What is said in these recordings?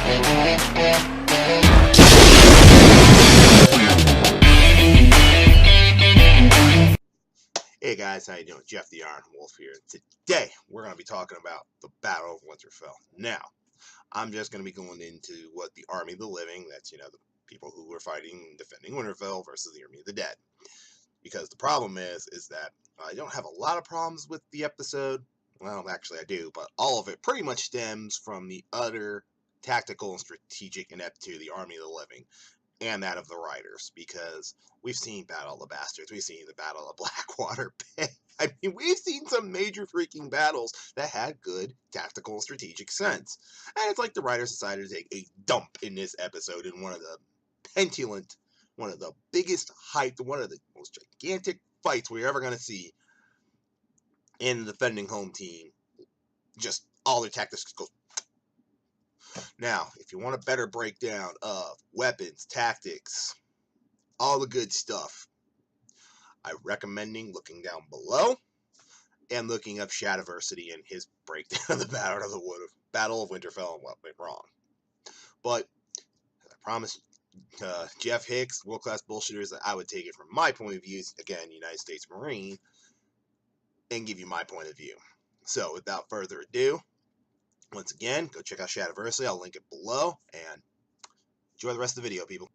Hey guys, how you doing? Geoff TheIronWolf here. Today, we're going to be talking about the Battle of Winterfell. Now, I'm just going to be going into what the Army of the Living, that's, the people who were fighting and defending Winterfell versus the Army of the Dead. Because the problem is that I don't have a lot of problems with the episode. Well, actually I do, but all of it pretty much stems from the utter tactical and strategic ineptitude of the Army of the Living. And that of the writers, because we've seen Battle of the Bastards, we've seen the Battle of Blackwater Bay. I mean, we've seen some major freaking battles that had good tactical and strategic sense. And it's like the writers decided to take a dump in this episode in one of the petulant, one of the biggest hyped, one of the most gigantic fights we're ever going to see in the defending home team. Just all their tactics go. Now, if you want a better breakdown of weapons, tactics, all the good stuff, I'm recommending looking down below and looking up Shadiversity and his breakdown of the Battle of Winterfell and what went wrong. But, as I promised Jeff Hicks, world-class bullshitters, that I would take it from my point of view, again, United States Marine, and give you my point of view. So, without further ado, once again, go check out Shadiversity. I'll link it below, and enjoy the rest of the video, people.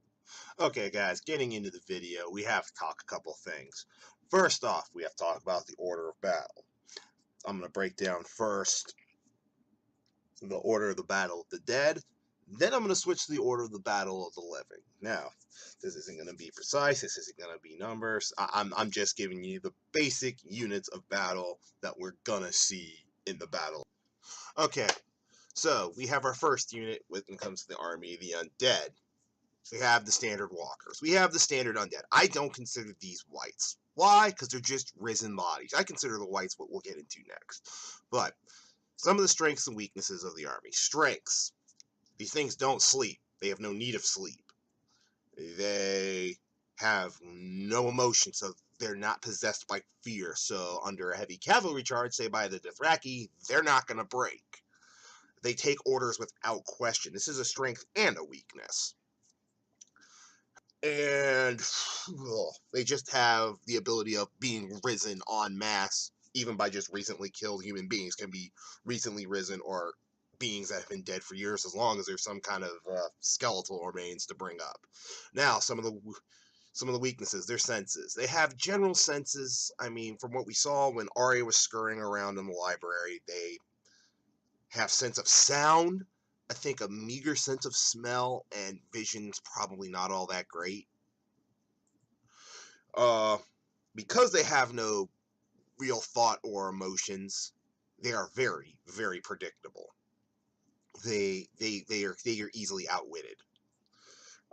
Okay, guys, getting into the video, we have to talk a couple things. First off, we have to talk about the order of battle. I'm going to break down first the order of the Battle of the Dead. Then I'm going to switch to the order of the Battle of the Living. Now, this isn't going to be precise. This isn't going to be numbers. I'm just giving you the basic units of battle that we're going to see in the battle. Okay, so we have our first unit when it comes to the army, the undead. We have the standard walkers. We have the standard undead. I don't consider these whites. Why? Because they're just risen bodies. I consider the whites what we'll get into next. But some of the strengths and weaknesses of the army. Strengths. These things don't sleep. They have no need of sleep. They have no emotion, so they're not possessed by fear. So under a heavy cavalry charge, say by the Dothraki, they're not going to break. They take orders without question. This is a strength and a weakness. And they just have the ability of being risen en masse, even by just recently killed human beings. Can be recently risen or beings that have been dead for years, as long as there's some kind of skeletal remains to bring up. Now, some of the weaknesses, their senses. They have general senses. I mean, from what we saw when Arya was scurrying around in the library, they have sense of sound. I think a meager sense of smell, and vision's probably not all that great. Because they have no real thought or emotions, they are very, very predictable. They are easily outwitted.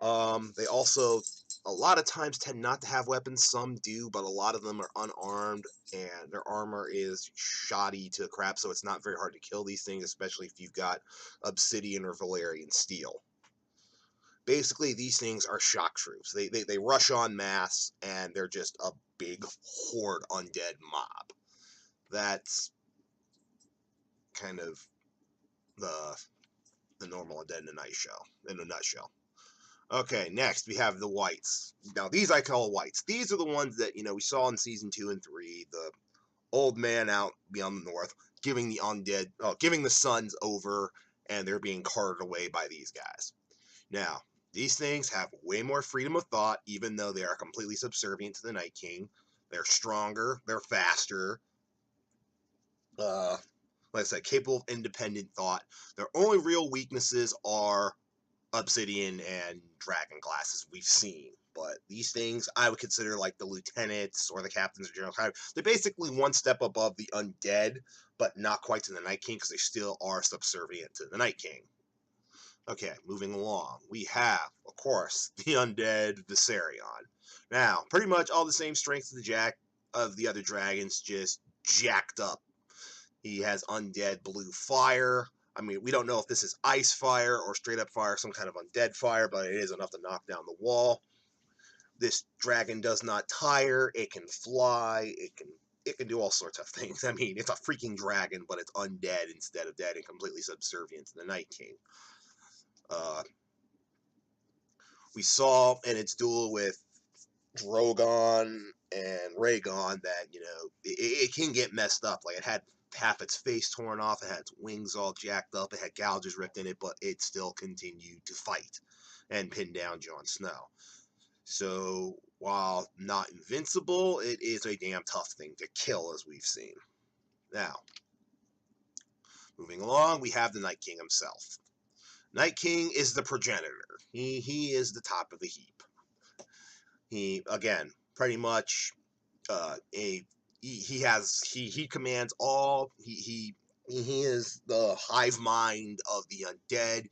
They also, a lot of times, tend not to have weapons. Some do, but a lot of them are unarmed, and their armor is shoddy to crap, so it's not very hard to kill these things, especially if you've got obsidian or Valyrian steel. Basically, these things are shock troops. They rush en masse, and they're just a big horde undead mob. That's kind of the normal undead in a nutshell. Okay, next we have the whites. Now these I call whites. These are the ones that we saw in season 2 and 3. The old man out beyond the north giving the undead, giving the sons over, and they're being carted away by these guys. Now these things have way more freedom of thought, even though they are completely subservient to the Night King. They're stronger. They're faster. Like I said, capable of independent thought. Their only real weaknesses are obsidian and dragon glasses we've seen. But these things I would consider like the lieutenants or the captains or generals. They're basically one step above the undead, but not quite to the Night King, because they still are subservient to the Night King. Okay, moving along. We have, of course, the undead Viserion. Now, pretty much all the same strengths of the other dragons, just jacked up. He has undead blue fire. I mean, we don't know if this is ice fire or straight up fire, some kind of undead fire, but it is enough to knock down the wall. This dragon does not tire. It can fly. It can do all sorts of things. I mean, it's a freaking dragon, but it's undead instead of dead and completely subservient to the Night King. We saw in its duel with Drogon and Rhaegon that, it can get messed up. Like, it had half its face torn off, it had its wings all jacked up, it had gouges ripped in it, but it still continued to fight and pin down Jon Snow. So, while not invincible, it is a damn tough thing to kill, as we've seen. Now, moving along, we have the Night King himself. Night King is the progenitor. He is the top of the heap. He, again, pretty much he commands all. He is the hive mind of the undead.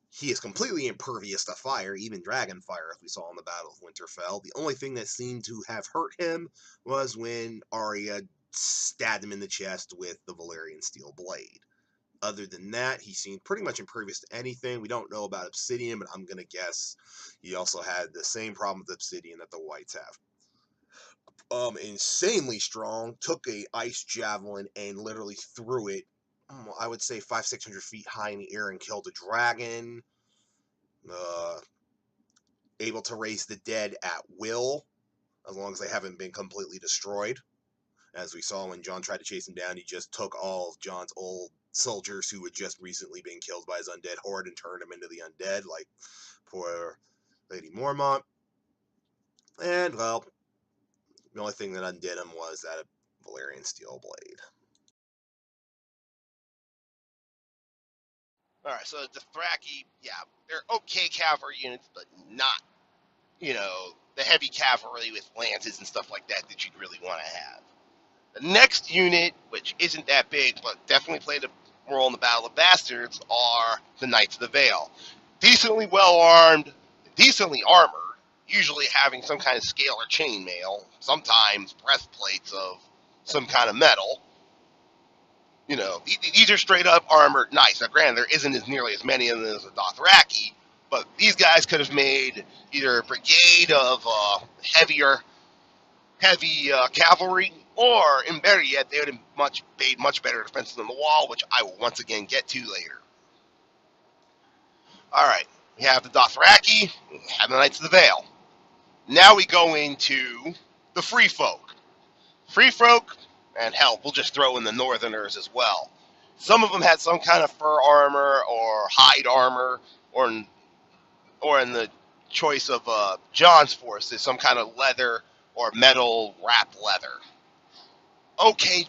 He is completely impervious to fire, even dragon fire, as we saw in the Battle of Winterfell. The only thing that seemed to have hurt him was when Arya stabbed him in the chest with the Valyrian steel blade. Other than that, he seemed pretty much impervious to anything. We don't know about Obsidian, but I'm going to guess he also had the same problem with Obsidian that the Whites have. Insanely strong, took a ice javelin and literally threw it, I would say 500-600 feet high in the air and killed a dragon. Able to raise the dead at will, as long as they haven't been completely destroyed. As we saw when Jon tried to chase him down, he just took all of Jon's old soldiers who had just recently been killed by his undead horde and turned them into the undead, like poor Lady Mormont. And, well, the only thing that undid him was that Valyrian steel blade. Alright, so the Dothraki, yeah, they're okay cavalry units, but not, the heavy cavalry with lances and stuff like that you'd really want to have. The next unit, which isn't that big, but definitely played a role in the Battle of Bastards, are the Knights of the Vale. Decently well-armed, decently armored, usually having some kind of scale or chainmail, sometimes breastplates of some kind of metal. These are straight-up armored knights. Now, granted, there isn't as nearly as many of them as the Dothraki, but these guys could have made either a brigade of heavy cavalry, or, in better yet, they would have made much better defenses on the wall, which I will once again get to later. All right, we have the Dothraki, we have the Knights of the Vale. Now we go into the Free Folk. Free Folk, and hell, we'll just throw in the Northerners as well. Some of them had some kind of fur armor or hide armor, or in the choice of Jon's forces, some kind of leather or metal wrapped leather. Okay,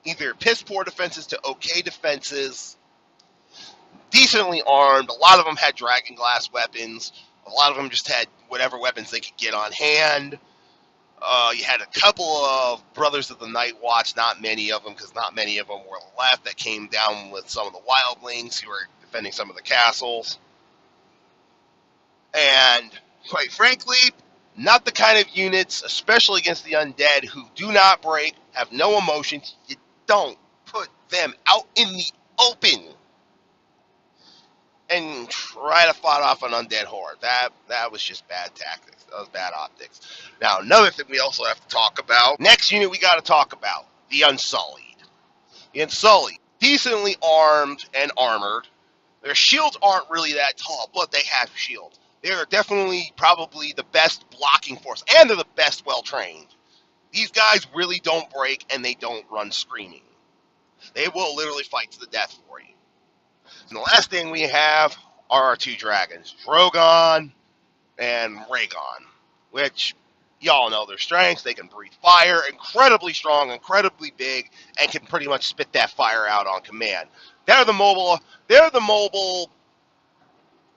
either piss poor defenses to okay defenses, decently armed. A lot of them had dragon glass weapons. A lot of them just had whatever weapons they could get on hand. You had a couple of Brothers of the Night Watch, not many of them, because not many of them were left, that came down with some of the wildlings who were defending some of the castles. And, quite frankly, not the kind of units, especially against the undead, who do not break, have no emotions. You don't put them out in the open and try to fight off an undead horde. That was just bad tactics. That was bad optics. Now, another thing we also have to talk about, next unit we got to talk about, the Unsullied. The Unsullied, decently armed and armored. Their shields aren't really that tall, but they have shields. They're definitely probably the best blocking force, and they're the best well-trained. These guys really don't break, and they don't run screaming. They will literally fight to the death for you. And the last thing we have are our two dragons, Drogon and Rhaegon, which y'all know their strengths. They can breathe fire, incredibly strong, incredibly big, and can pretty much spit that fire out on command. They're the mobile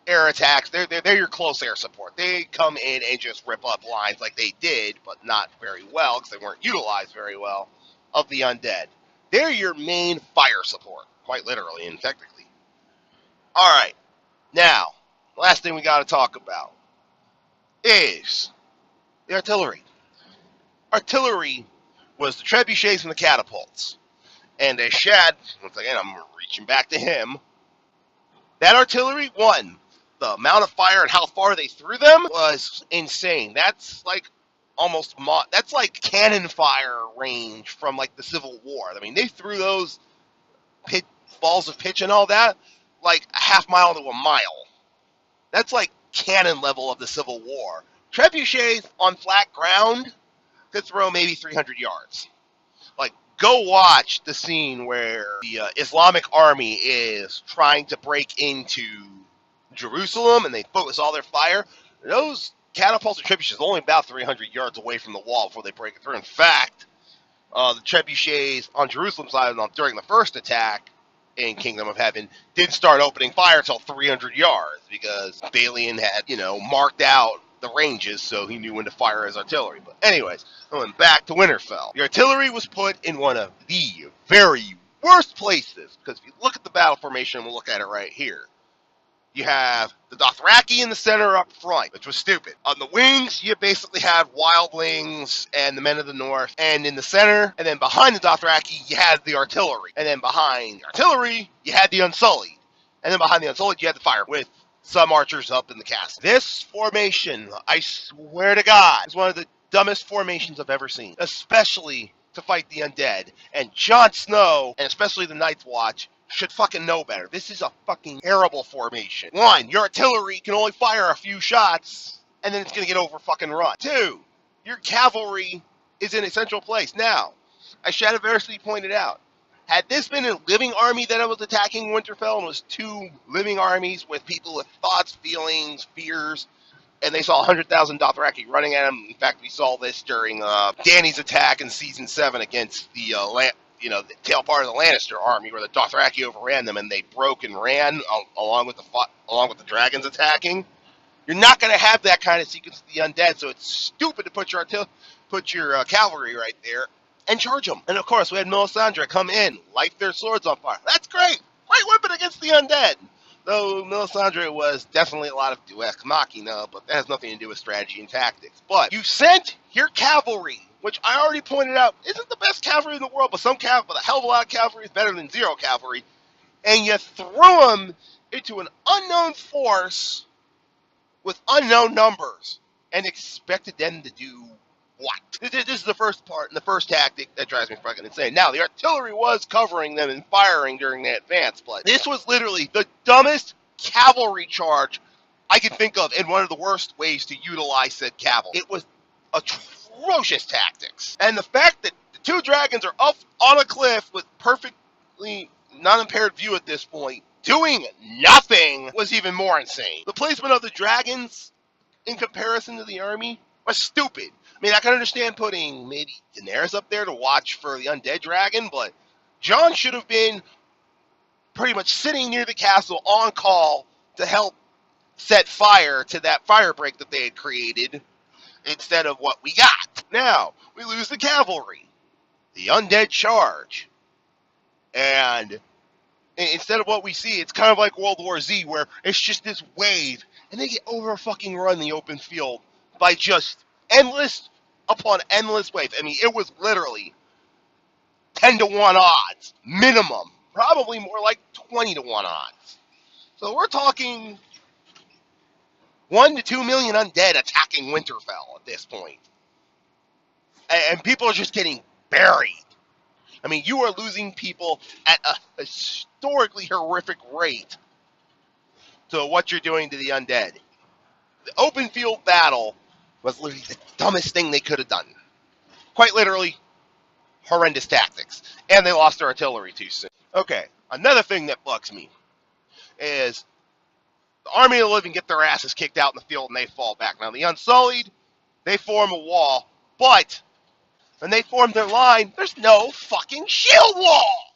air attacks. They're your close air support. They come in and just rip up lines like they did, but not very well because they weren't utilized very well, of the undead. They're your main fire support, quite literally and technically. All right, now, last thing we got to talk about is the artillery. Artillery was the trebuchets and the catapults. And as Shad, once again, I'm reaching back to him, that artillery, one, the amount of fire and how far they threw them was insane. That's like that's like cannon fire range from like the Civil War. I mean, they threw those balls of pitch and all that like a half mile to a mile. That's like cannon level of the Civil War. Trebuchets on flat ground could throw maybe 300 yards. Like, go watch the scene where the Islamic army is trying to break into Jerusalem and they focus all their fire. Those catapults and trebuchets are only about 300 yards away from the wall before they break it through. In fact, the trebuchets on Jerusalem's side during the first attack in Kingdom of Heaven didn't start opening fire until 300 yards because Balian had, marked out the ranges so he knew when to fire his artillery. But anyways, going back to Winterfell. The artillery was put in one of the very worst places because if you look at the battle formation, we'll look at it right here. You have the Dothraki in the center up front, which was stupid. On the wings, you basically had wildlings and the men of the north. And in the center, and then behind the Dothraki, you had the artillery. And then behind the artillery, you had the Unsullied. And then behind the Unsullied, you had the fire with some archers up in the castle. This formation, I swear to God, is one of the dumbest formations I've ever seen. Especially to fight the undead. And Jon Snow, and especially the Night's Watch, should fucking know better. This is a fucking terrible formation. One, your artillery can only fire a few shots, and then it's gonna get over fucking run. Two, your cavalry is in a central place. Now, as Shadowversity pointed out, had this been a living army that was attacking Winterfell and was two living armies with people with thoughts, feelings, fears, and they saw 100,000 Dothraki running at them. In fact, we saw this during Dany's attack in Season 7 against the the tail part of the Lannister army, where the Dothraki overran them and they broke and ran along with the dragons attacking. You're not going to have that kind of sequence of the undead, so it's stupid to put your cavalry right there and charge them. And of course, we had Melisandre come in, light their swords on fire. That's great, great weapon against the undead. Though Melisandre was definitely a lot of Deus Ex Machina, but that has nothing to do with strategy and tactics. But you sent your cavalry, which I already pointed out isn't the best cavalry in the world, but a hell of a lot of cavalry is better than zero cavalry, and you threw them into an unknown force with unknown numbers and expected them to do what? This is the first part and the first tactic that drives me fucking insane. Now, the artillery was covering them and firing during the advance, but this was literally the dumbest cavalry charge I can think of and one of the worst ways to utilize said cavalry. It was atrocious tactics. And the fact that the two dragons are up on a cliff with perfectly non-impaired view at this point, doing nothing, was even more insane. The placement of the dragons in comparison to the army was stupid. I mean, I can understand putting maybe Daenerys up there to watch for the undead dragon, but Jon should have been pretty much sitting near the castle on call to help set fire to that fire break that they had created instead of what we got. Now, we lose the cavalry, the undead charge, and instead of what we see, it's kind of like World War Z, where it's just this wave, and they get over fucking run the open field by just endless upon endless waves. I mean, it was literally 10 to 1 odds, minimum. Probably more like 20 to 1 odds. So we're talking 1 to 2 million undead attacking Winterfell at this point. And people are just getting buried. I mean, you are losing people at a historically horrific rate to what you're doing to the undead. The open field battle was literally the dumbest thing they could have done. Quite literally, horrendous tactics. And they lost their artillery too soon. Okay, another thing that bugs me is the Army of the Living get their asses kicked out in the field and they fall back. Now, the Unsullied, they form a wall, but when they form their line, there's no fucking shield wall!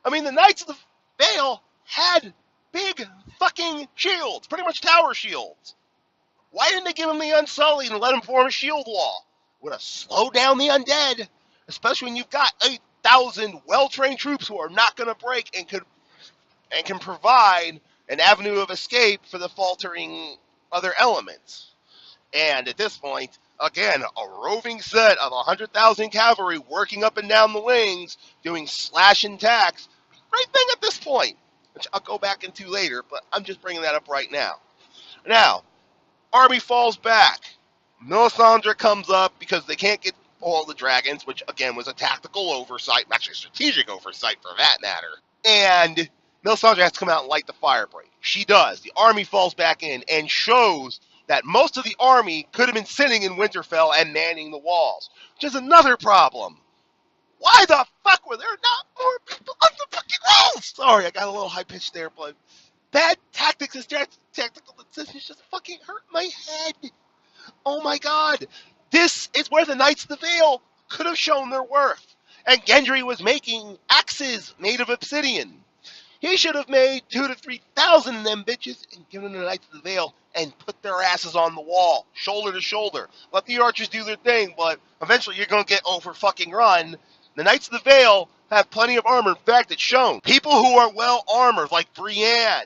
I mean, the Knights of the Vale had big fucking shields, pretty much tower shields. Why didn't they give them the Unsullied and let them form a shield wall? Would have slowed down the undead, especially when you've got 8,000 well-trained troops who are not going to break and can provide an avenue of escape for the faltering other elements. And at this point, again, a roving set of 100,000 cavalry working up and down the wings, doing slash and tacks. Great thing at this point, which I'll go back into later, but I'm just bringing that up right now. Now, army falls back. Melisandre comes up because they can't get all the dragons, which again was a tactical oversight, actually a strategic oversight for that matter. And Melisandre has to come out and light the fire break. She does. The army falls back in and shows that most of the army could have been sitting in Winterfell and manning the walls, which is another problem. Why the fuck were there not more people on the fucking walls? Sorry, I got a little high-pitched there, but bad tactics and tactical decisions just fucking hurt my head. Oh my god. This is where the Knights of the Vale could have shown their worth. And Gendry was making axes made of obsidian. He should have made 2,000 to 3,000 of them bitches and given them the Knights of the Vale and put their asses on the wall, shoulder to shoulder. Let the archers do their thing, but eventually you're going to get over fucking run. The Knights of the Vale have plenty of armor. In fact, it's shown. People who are well armored, like Brienne,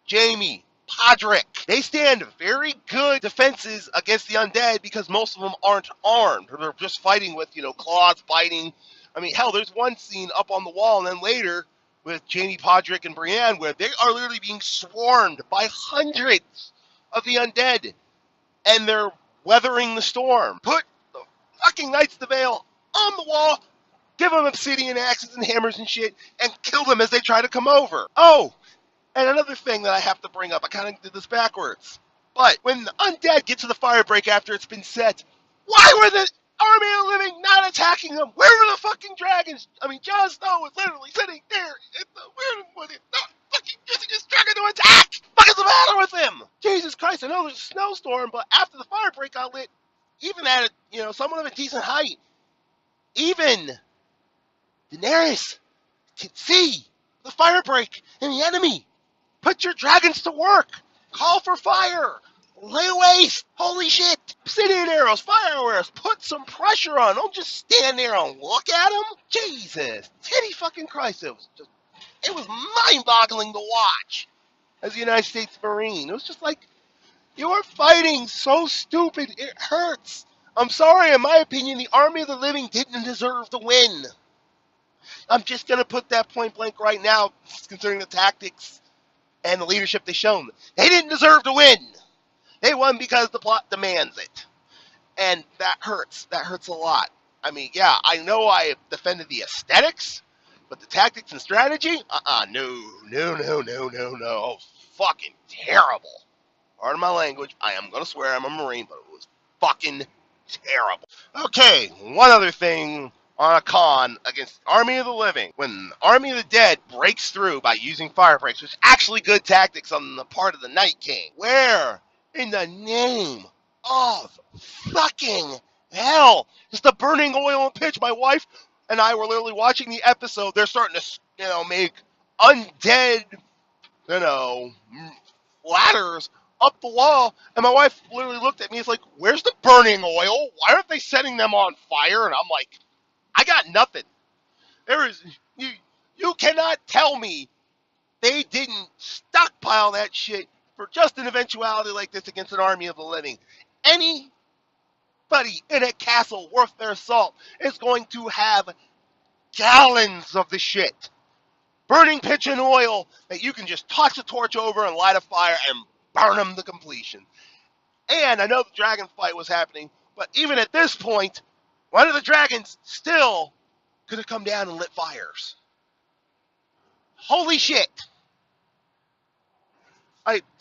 Jaime, Podrick, they stand very good defenses against the undead because most of them aren't armed. They're just fighting with, claws biting. I mean, hell, there's one scene up on the wall, and then later with Jaime, Podrick, and Brienne where they are literally being swarmed by hundreds of the undead, and they're weathering the storm. Put the fucking Knights of the Vale on the wall, give them obsidian axes and hammers and shit, and kill them as they try to come over. Oh, and another thing that I have to bring up, I kind of did this backwards, but when the undead get to the fire break after it's been set, why were the army of the living not attacking them? Where were the fucking dragons? I mean, Jon Snow was literally sitting there in the where was it not fucking using his dragon to attack? What is the matter with him? Jesus Christ, I know there's a snowstorm, but after the fire break got lit, even at somewhat of a decent height, even Daenerys can see the fire break and the enemy. Put your dragons to work. Call for fire. Lay waste. Holy shit. Obsidian arrows, fire arrows. Put some pressure on. Don't just stand there and look at them. Jesus. Titty fucking Christ. It was mind-boggling to watch as a United States Marine. It was just like, you are fighting so stupid. It hurts. I'm sorry, in my opinion, the Army of the Living didn't deserve to win. I'm just going to put that point blank right now, considering the tactics and the leadership they've shown. They didn't deserve to win. They won because the plot demands it. And that hurts. That hurts a lot. I mean, yeah, I know I defended the aesthetics, but the tactics and strategy? No. Fucking terrible. Pardon my language. I am going to swear I'm a Marine, but it was fucking terrible. Okay, one other thing on a con against Army of the Living. When Army of the Dead breaks through by using fire breaks, which is actually good tactics on the part of the Night King, where in the name of fucking hell is the burning oil and pitch? My wife and I were literally watching the episode. They're starting to, make undead, ladders up the wall, and my wife literally looked at me. It's like, where's the burning oil? Why aren't they setting them on fire? And I'm like, I got nothing. You cannot tell me they didn't stockpile that shit for just an eventuality like this against an Army of the Living. Anybody in a castle worth their salt is going to have gallons of the shit. Burning pitch and oil that you can just toss a torch over and light a fire and burn them to completion. And I know the dragon fight was happening, but even at this point, one of the dragons still could have come down and lit fires. Holy shit.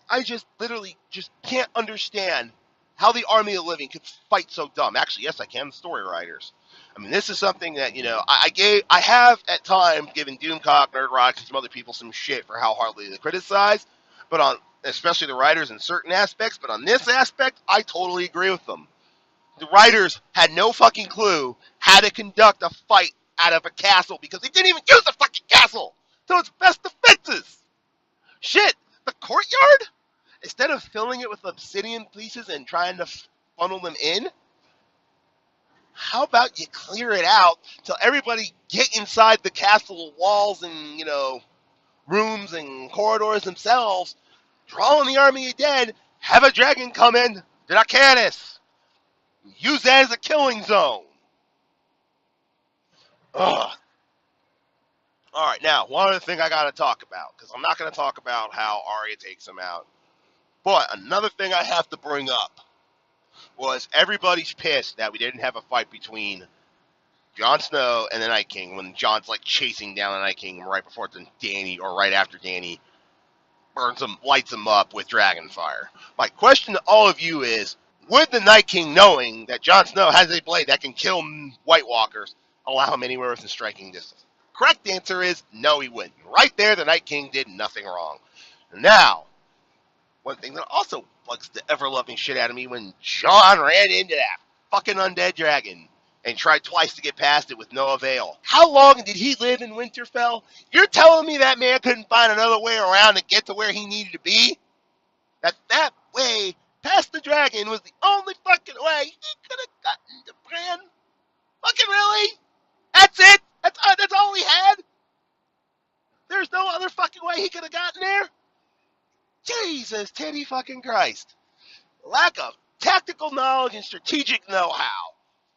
I just literally just can't understand how the Army of the Living could fight so dumb. Actually, yes, I can. The story writers. I mean, this is something that, I have at times given Doomcock, Nerd Rocks, and some other people some shit for how hardly they criticize, but especially the writers in certain aspects, but on this aspect, I totally agree with them. The writers had no fucking clue how to conduct a fight out of a castle because they didn't even use a fucking castle to its best defenses. Shit, the courtyard? Instead of filling it with obsidian pieces and trying to funnel them in, how about you clear it out till everybody get inside the castle walls and, rooms and corridors themselves, draw on the Army of Dead, have a dragon come in, Dracarys, use that as a killing zone. Ugh. All right, now, one other thing I got to talk about, because I'm not going to talk about how Arya takes him out. But another thing I have to bring up was everybody's pissed that we didn't have a fight between Jon Snow and the Night King, when Jon's like chasing down the Night King right before Danny or right after Danny lights him up with dragon fire. My question to all of you is, would the Night King, knowing that Jon Snow has a blade that can kill White Walkers, allow him anywhere within striking distance? Correct answer is no, he wouldn't. Right there, the Night King did nothing wrong. Now, one thing that also bugs the ever-loving shit out of me, when Jon ran into that fucking undead dragon and tried twice to get past it with no avail. How long did he live in Winterfell? You're telling me that man couldn't find another way around to get to where he needed to be? That way past the dragon was the only fucking way he could have gotten to Bran? Fucking really? That's it? That's all he had? There's no other fucking way he could have gotten there? Jesus titty fucking Christ. Lack of tactical knowledge and strategic know-how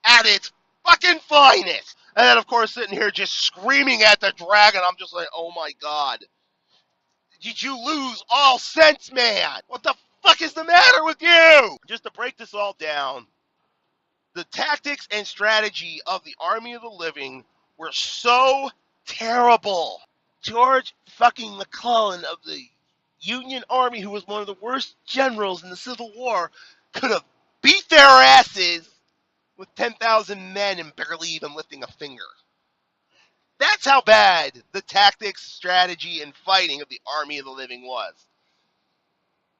at its fucking finest. And then, of course, sitting here just screaming at the dragon, I'm just like, oh my god. Did you lose all sense, man? What the fuck is the matter with you? Just to break this all down, the tactics and strategy of the Army of the Living were so terrible. George fucking McClellan of the Union Army, who was one of the worst generals in the Civil War, could have beat their asses with 10,000 men and barely even lifting a finger. That's how bad the tactics, strategy, and fighting of the Army of the Living was.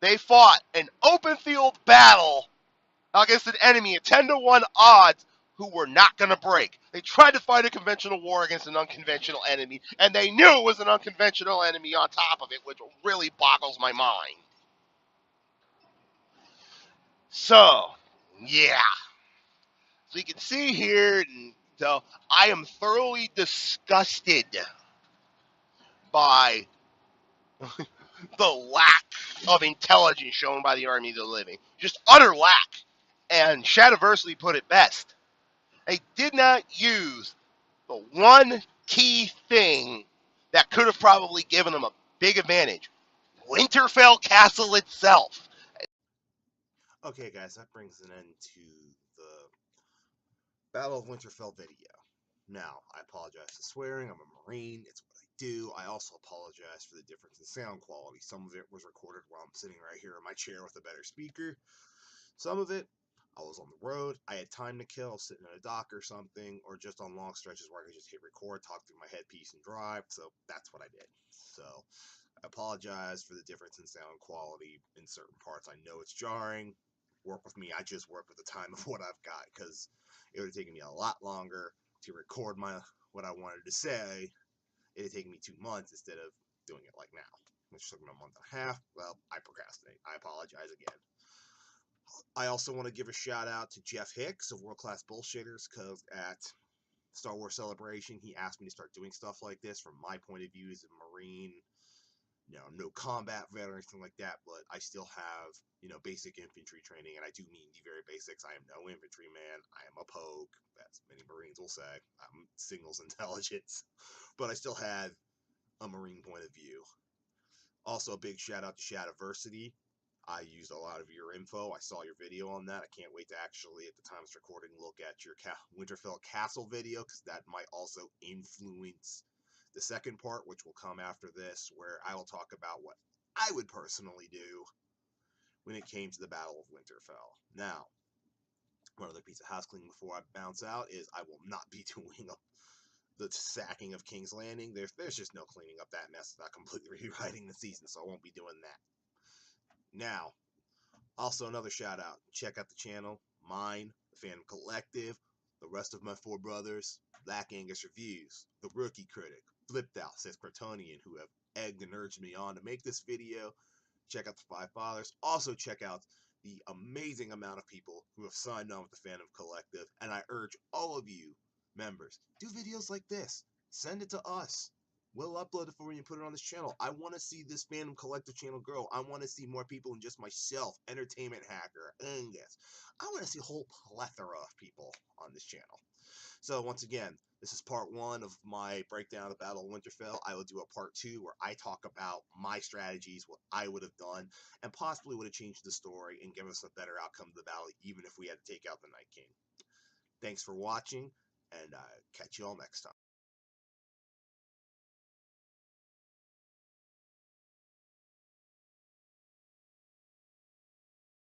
They fought an open field battle against an enemy at 10-1 odds who were not going to break. They tried to fight a conventional war against an unconventional enemy, and they knew it was an unconventional enemy on top of it, which really boggles my mind. So, yeah. So you can see here, so I am thoroughly disgusted by the lack of intelligence shown by the Army of the Living. Just utter lack. And Shadiversely put it best. They did not use the one key thing that could have probably given them a big advantage. Winterfell Castle itself. Okay, guys, that brings an end to the Battle of Winterfell video. Now, I apologize for swearing. I'm a Marine. It's what I do. I also apologize for the difference in sound quality. Some of it was recorded while I'm sitting right here in my chair with a better speaker. Some of it, I was on the road. I had time to kill, sitting in a dock or something, or just on long stretches where I could just hit record, talk through my headpiece, and drive. So that's what I did. So I apologize for the difference in sound quality in certain parts. I know it's jarring. Work with me. I just work with the time of what I've got, because it would have taken me a lot longer to record what I wanted to say. It had taken me 2 months instead of doing it like now, which took me a month and a half. Well, I procrastinate. I apologize again. I also want to give a shout out to Jeff Hicks of World Class Bullshitters, because at Star Wars Celebration, he asked me to start doing stuff like this from my point of view as a Marine. No combat vet or anything like that, but I still have, basic infantry training, and I do mean the very basics. I am no infantryman. I am a pogue, as many Marines will say. I'm signals intelligence, but I still have a Marine point of view. Also, a big shout out to Shadiversity. I used a lot of your info. I saw your video on that. I can't wait to actually, at the time of recording, look at your Winterfell Castle video, because that might also influence the second part, which will come after this, where I will talk about what I would personally do when it came to the Battle of Winterfell. Now, one other piece of house cleaning before I bounce out is I will not be doing the sacking of King's Landing. There's just no cleaning up that mess without completely rewriting the season, so I won't be doing that. Now, also another shout out. Check out the channel, mine, the Fandom Collective, the rest of my 4 brothers, Black Angus Reviews, the Rookie Critic, Flipp Doubt, Sith Kryptonian, who have egged and urged me on to make this video. Check out the 5 Fathers. Also check out the amazing amount of people who have signed on with the Fandom Collective, and I urge all of you members, do videos like this. Send it to us. We'll upload it for you and put it on this channel. I want to see this Fandom Collective channel grow. I want to see more people than just myself, Entertainment Hacker, Angus. I want to see a whole plethora of people on this channel. So once again, this is part 1 of my breakdown of the Battle of Winterfell. I will do a part 2 where I talk about my strategies, what I would have done, and possibly would have changed the story and given us a better outcome to the battle, even if we had to take out the Night King. Thanks for watching. and catch you all next time.